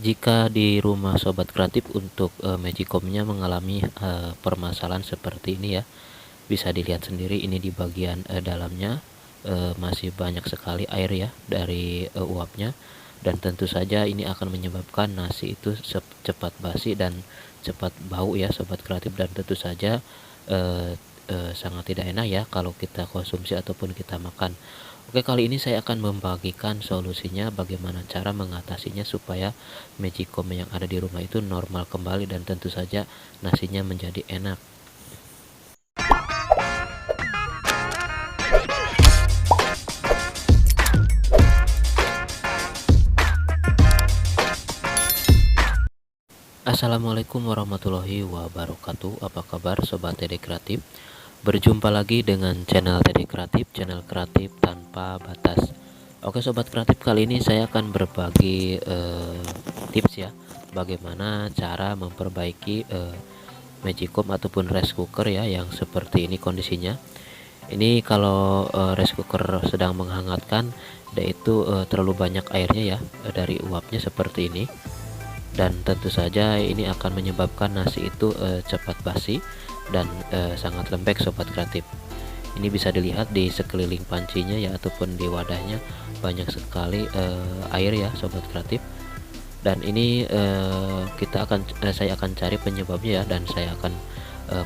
Jika di rumah sobat kreatif untuk Magicom-nya mengalami permasalahan seperti ini ya, bisa dilihat sendiri ini di bagian dalamnya masih banyak sekali air ya dari uapnya, dan tentu saja ini akan menyebabkan nasi itu cepat basi dan cepat bau ya sobat kreatif, dan tentu saja eh, sangat tidak enak ya kalau kita konsumsi ataupun kita makan. Oke, kali ini saya akan membagikan solusinya bagaimana cara mengatasinya supaya Magicom yang ada di rumah itu normal kembali dan tentu saja nasinya menjadi enak. Assalamualaikum warahmatullahi wabarakatuh. Apa kabar sobat TD Kreatif? Berjumpa lagi dengan channel TD Kreatif, channel kreatif tanpa batas. Oke sobat kreatif, kali ini saya akan berbagi tips ya, bagaimana cara memperbaiki Magicom ataupun rice cooker ya yang seperti ini kondisinya. Ini kalau rice cooker sedang menghangatkan, yaitu terlalu banyak airnya ya dari uapnya seperti ini, dan tentu saja ini akan menyebabkan nasi itu cepat basi dan sangat lembek sobat kreatif. Ini bisa dilihat di sekeliling pancinya ya ataupun di wadahnya banyak sekali air ya sobat kreatif. Dan ini saya akan cari penyebabnya ya, dan saya akan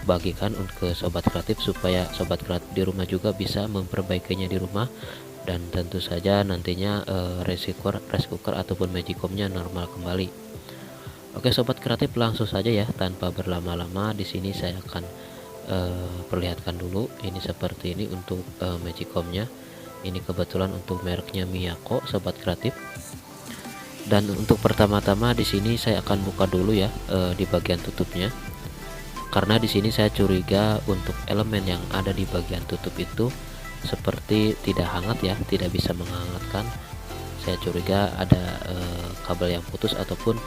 bagikan untuk ke sobat kreatif supaya sobat kreatif di rumah juga bisa memperbaikinya di rumah, dan tentu saja nantinya rice cooker ataupun Magicom-nya normal kembali. Oke sobat kreatif, langsung saja ya tanpa berlama-lama. Di sini saya akan perlihatkan dulu ini seperti ini untuk Magicom-nya. Ini kebetulan untuk mereknya Miyako sobat kreatif. Dan untuk pertama-tama di sini saya akan buka dulu ya di bagian tutupnya. Karena di sini saya curiga untuk elemen yang ada di bagian tutup itu seperti tidak hangat ya, tidak bisa menghangatkan. Saya curiga ada kabel yang putus ataupun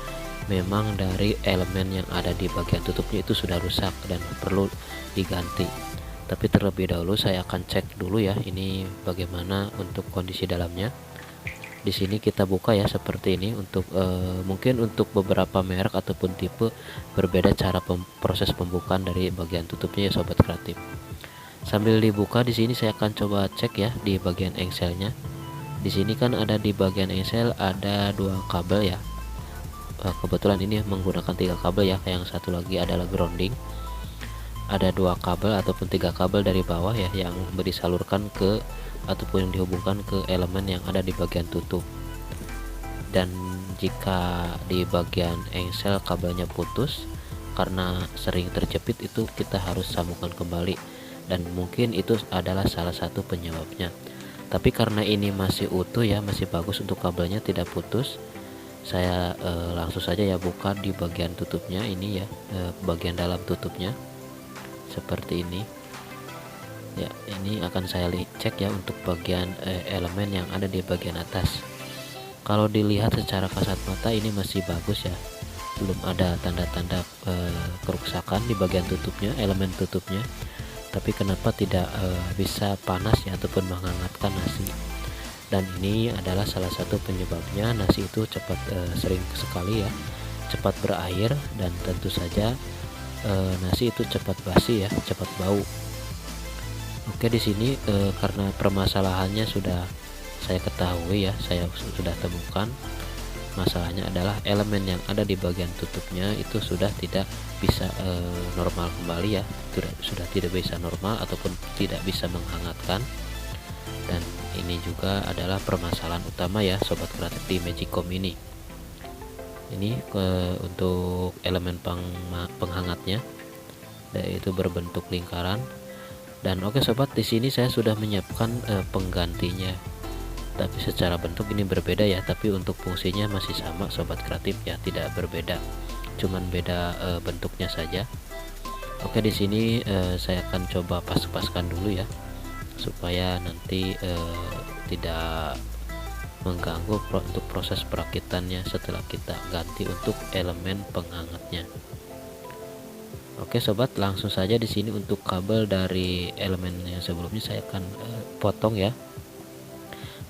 memang dari elemen yang ada di bagian tutupnya itu sudah rusak dan perlu diganti. Tapi terlebih dahulu saya akan cek dulu ya ini bagaimana untuk kondisi dalamnya. Di sini kita buka ya seperti ini untuk mungkin untuk beberapa merek ataupun tipe berbeda cara proses pembukaan dari bagian tutupnya ya sobat kreatif. Sambil dibuka di sini saya akan coba cek ya di bagian engselnya. Di sini kan ada di bagian engsel ada dua kabel ya. Kebetulan ini menggunakan 3 kabel ya, yang satu lagi adalah grounding. Ada 2 kabel ataupun 3 kabel dari bawah ya yang disalurkan ke ataupun yang dihubungkan ke elemen yang ada di bagian tutup. Dan jika di bagian engsel kabelnya putus karena sering terjepit, itu kita harus sambungkan kembali, dan mungkin itu adalah salah satu penyebabnya. Tapi karena ini masih utuh ya, masih bagus untuk kabelnya tidak putus, saya langsung saja ya buka di bagian tutupnya ini ya, bagian dalam tutupnya seperti ini ya. Ini akan saya cek ya untuk bagian elemen yang ada di bagian atas. Kalau dilihat secara kasat mata ini masih bagus ya, belum ada tanda-tanda kerusakan di bagian tutupnya, elemen tutupnya. Tapi kenapa tidak bisa panas ya ataupun menghangatkan nasi? Dan ini adalah salah satu penyebabnya nasi itu cepat sering sekali ya cepat berair, dan tentu saja nasi itu cepat basi ya, cepat bau. Oke, di sini karena permasalahannya sudah saya ketahui ya, saya sudah temukan masalahnya adalah elemen yang ada di bagian tutupnya itu sudah tidak bisa normal kembali ya, sudah tidak bisa normal ataupun tidak bisa menghangatkan. Dan ini juga adalah permasalahan utama ya sobat kreatif di Magicom ini. Ini untuk elemen penghangatnya, yaitu berbentuk lingkaran. Dan oke sobat, di sini saya sudah menyiapkan penggantinya. Tapi secara bentuk ini berbeda ya, tapi untuk fungsinya masih sama sobat kreatif ya, tidak berbeda, cuman beda bentuknya saja. Oke, di sini saya akan coba pas-paskan dulu ya supaya nanti tidak mengganggu untuk proses perakitannya setelah kita ganti untuk elemen penghangatnya. Oke sobat, langsung saja di sini untuk kabel dari elemen yang sebelumnya saya akan potong ya,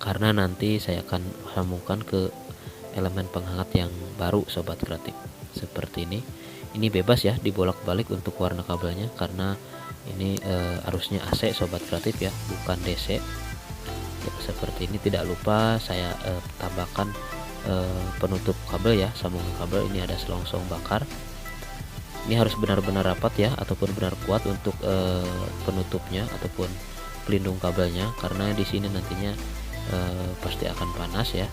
karena nanti saya akan sambungkan ke elemen penghangat yang baru sobat kreatif. Seperti ini bebas ya dibolak-balik untuk warna kabelnya, karena ini arusnya AC sobat kreatif ya, bukan DC ya. Seperti ini. Tidak lupa saya tambahkan penutup kabel ya, sambungan kabel. Ini ada selongsong bakar. Ini harus benar-benar rapat ya, ataupun benar kuat untuk penutupnya ataupun pelindung kabelnya, karena di sini nantinya pasti akan panas ya.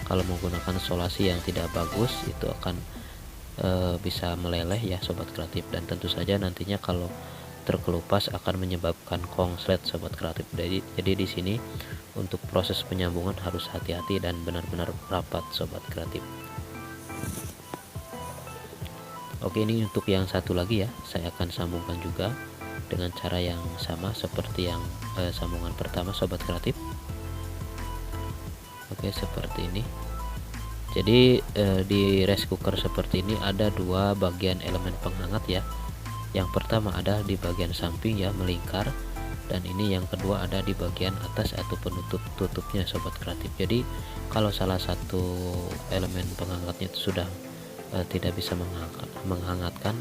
Kalau menggunakan isolasi yang tidak bagus itu akan bisa meleleh ya sobat kreatif, dan tentu saja nantinya kalau terkelupas akan menyebabkan konslet sobat kreatif. Jadi di sini untuk proses penyambungan harus hati-hati dan benar-benar rapat sobat kreatif. Oke, ini untuk yang satu lagi ya, saya akan sambungkan juga dengan cara yang sama seperti yang sambungan pertama sobat kreatif. Oke, seperti ini. Jadi di rice cooker seperti ini ada dua bagian elemen penghangat ya. Yang pertama ada di bagian samping ya, melingkar, dan ini yang kedua ada di bagian atas atau penutup tutupnya sobat kreatif. Jadi kalau salah satu elemen penghangatnya itu sudah tidak bisa menghangatkan,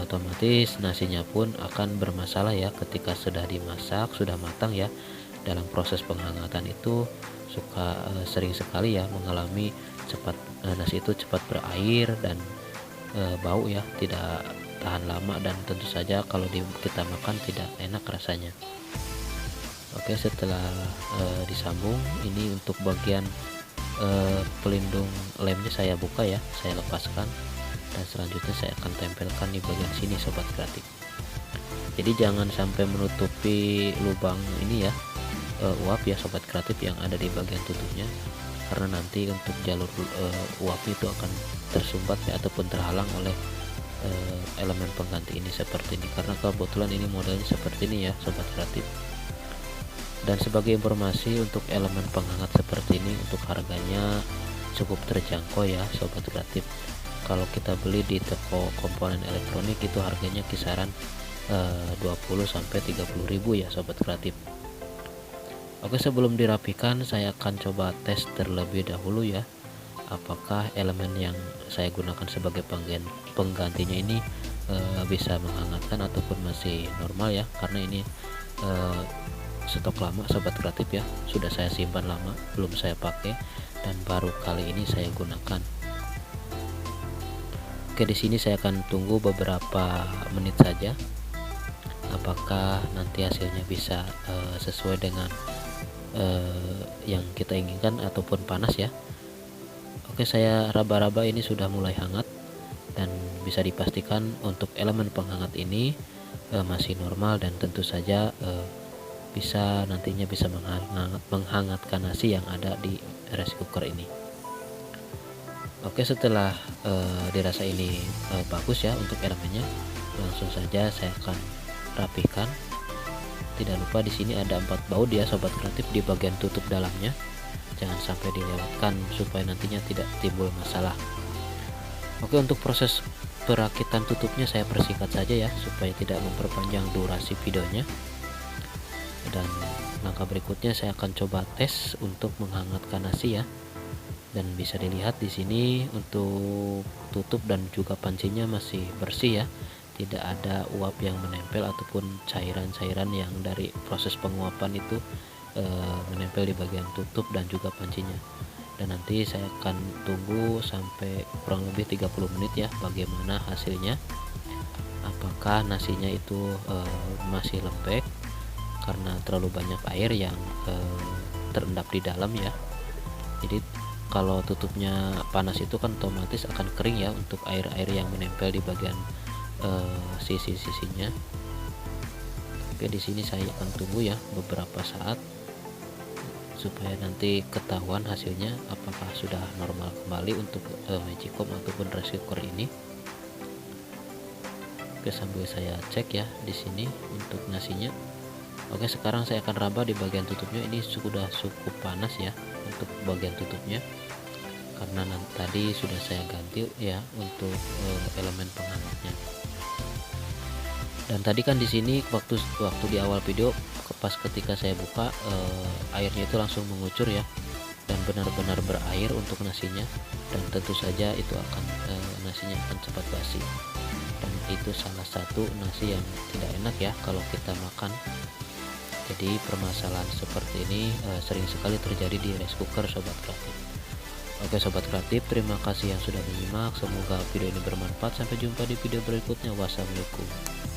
otomatis nasinya pun akan bermasalah ya ketika sudah dimasak, sudah matang ya. Dalam proses penghangatan itu suka sering sekali ya mengalami nasi itu cepat berair dan bau ya, tidak tahan lama, dan tentu saja kalau kita makan tidak enak rasanya. Oke, setelah disambung, ini untuk bagian pelindung lemnya saya buka ya, saya lepaskan, dan selanjutnya saya akan tempelkan di bagian sini sobat kreatif. Jadi jangan sampai menutupi lubang ini ya, uap ya sobat kreatif yang ada di bagian tutupnya, karena nanti untuk jalur uap itu akan tersumbat ya, ataupun terhalang oleh elemen pengganti ini seperti ini, karena kebetulan ini modelnya seperti ini ya sobat kreatif. Dan sebagai informasi, untuk elemen penghangat seperti ini untuk harganya cukup terjangkau ya sobat kreatif. Kalau kita beli di toko komponen elektronik itu harganya kisaran 20 sampai 30.000 ya sobat kreatif. Oke, sebelum dirapikan saya akan coba tes terlebih dahulu ya, apakah elemen yang saya gunakan sebagai penggantinya ini bisa menghangatkan ataupun masih normal ya, karena ini stok lama sobat kreatif ya, sudah saya simpan lama, belum saya pakai, dan baru kali ini saya gunakan. Oke, di sini saya akan tunggu beberapa menit saja, apakah nanti hasilnya bisa sesuai dengan yang kita inginkan ataupun panas ya. Oke, saya raba-raba, ini sudah mulai hangat, dan bisa dipastikan untuk elemen penghangat ini masih normal, dan tentu saja bisa nantinya bisa menghangatkan nasi yang ada di rice cooker ini. Oke, setelah dirasa ini bagus ya untuk elemennya, langsung saja saya akan rapikan. Tidak lupa di sini ada 4 baut ya sobat kreatif di bagian tutup dalamnya. Jangan sampai dilewatkan supaya nantinya tidak timbul masalah. Oke, untuk proses perakitan tutupnya saya persingkat saja ya, supaya tidak memperpanjang durasi videonya. Dan langkah berikutnya saya akan coba tes untuk menghangatkan nasi ya. Dan bisa dilihat di sini untuk tutup dan juga pancinya masih bersih ya. Tidak ada uap yang menempel ataupun cairan-cairan yang dari proses penguapan itu menempel di bagian tutup dan juga pancinya. Dan nanti saya akan tunggu sampai kurang lebih 30 menit ya, bagaimana hasilnya, apakah nasinya itu masih lembek karena terlalu banyak air yang terendap di dalam ya. Jadi kalau tutupnya panas itu kan otomatis akan kering ya untuk air-air yang menempel di bagian sisi-sisinya. Oke, di sini saya akan tunggu ya beberapa saat supaya nanti ketahuan hasilnya apakah sudah normal kembali untuk Magicom ataupun rice cooker ini. Oke, sambil saya cek ya di sini untuk nasinya. Oke, sekarang saya akan raba di bagian tutupnya. Ini sudah cukup panas ya untuk bagian tutupnya, karena tadi sudah saya ganti ya untuk elemen penghangatnya. Dan tadi kan di sini waktu di awal video pas ketika saya buka airnya itu langsung mengucur ya. dan benar-benar berair untuk nasinya, dan tentu saja itu akan nasinya akan cepat basi, dan itu salah satu nasi yang tidak enak ya kalau kita makan. Jadi permasalahan seperti ini sering sekali terjadi di rice cooker sobat kreatif. Oke sobat kreatif, terima kasih yang sudah menyimak, semoga video ini bermanfaat. Sampai jumpa di video berikutnya. Wassalamualaikum.